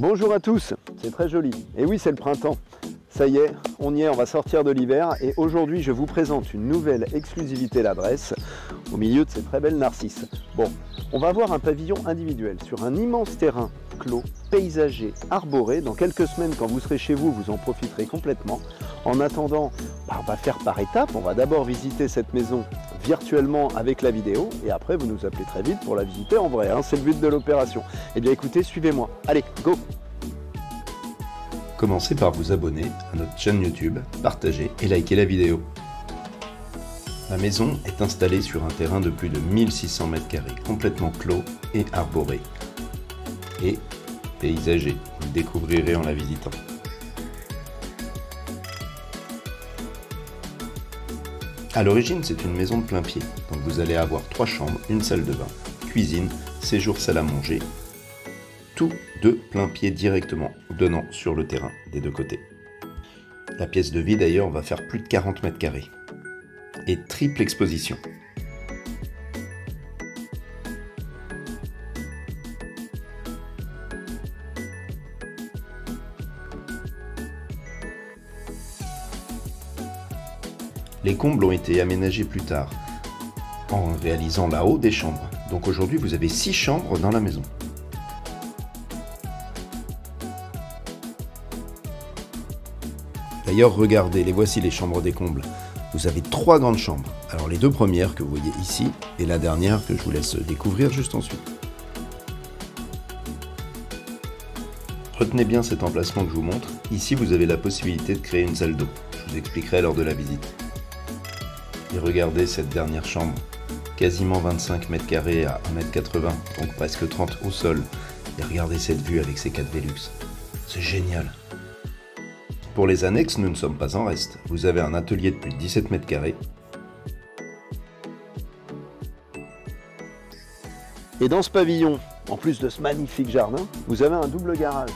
Bonjour à tous, c'est très joli. Et oui, c'est le printemps. Ça y est, on va sortir de l'hiver et aujourd'hui je vous présente une nouvelle exclusivité l'adresse au milieu de ces très belles narcisses. Bon, on va avoir un pavillon individuel sur un immense terrain clos, paysager, arboré. Dans quelques semaines, quand vous serez chez vous, vous en profiterez complètement. En attendant, on va faire par étapes. On va d'abord visiter cette maison virtuellement avec la vidéo et après vous nous appelez très vite pour la visiter en vrai, hein, c'est le but de l'opération. Eh bien écoutez, suivez-moi. Allez, go! Commencez par vous abonner à notre chaîne YouTube, partager et liker la vidéo. La maison est installée sur un terrain de plus de 1600 m², complètement clos et arboré. Et paysager, vous le découvrirez en la visitant. A l'origine, c'est une maison de plein pied, donc vous allez avoir 3 chambres, une salle de bain, cuisine, séjour salle à manger, tout de plein pied directement, donnant sur le terrain des deux côtés. La pièce de vie d'ailleurs va faire plus de 40 m², et triple exposition. Les combles ont été aménagés plus tard, en réalisant la haut des chambres. Donc aujourd'hui, vous avez 6 chambres dans la maison. D'ailleurs, regardez, les voici les chambres des combles. Vous avez 3 grandes chambres. Alors les 2 premières que vous voyez ici, et la dernière que je vous laisse découvrir juste ensuite. Retenez bien cet emplacement que je vous montre. Ici, vous avez la possibilité de créer une salle d'eau. Je vous expliquerai lors de la visite. Et regardez cette dernière chambre, quasiment 25 m² à 1,80 m, donc presque 30 au sol. Et regardez cette vue avec ces 4 Velux. C'est génial. Pour les annexes, nous ne sommes pas en reste. Vous avez un atelier de plus de 17 m². Et dans ce pavillon, en plus de ce magnifique jardin, vous avez un double garage.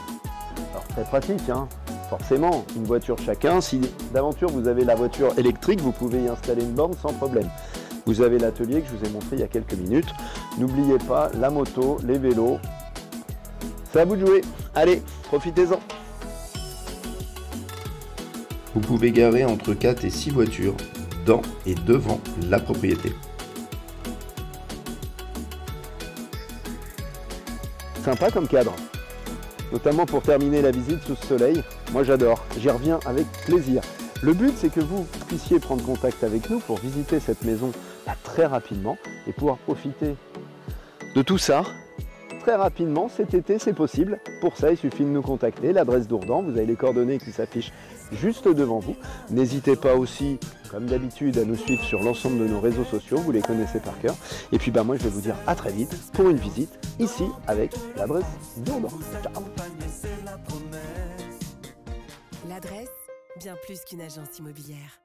Alors très pratique, hein. Forcément, une voiture chacun. Si d'aventure vous avez la voiture électrique, vous pouvez y installer une borne sans problème. Vous avez l'atelier que je vous ai montré il y a quelques minutes. N'oubliez pas la moto, les vélos. C'est à vous de jouer. Allez, profitez-en. Vous pouvez garer entre 4 et 6 voitures dans et devant la propriété. Sympa comme cadre, notamment pour terminer la visite sous ce soleil. Moi j'adore, j'y reviens avec plaisir. Le but c'est que vous puissiez prendre contact avec nous pour visiter cette maison très rapidement et pouvoir profiter de tout ça très rapidement. Cet été c'est possible. Pour ça il suffit de nous contacter, l'adresse d'Ourdan, vous avez les coordonnées qui s'affichent juste devant vous. N'hésitez pas aussi, comme d'habitude, à nous suivre sur l'ensemble de nos réseaux sociaux, vous les connaissez par cœur. Et puis moi je vais vous dire à très vite pour une visite ici avec l'adresse d'Ourdan. Ciao. L'adresse, bien plus qu'une agence immobilière.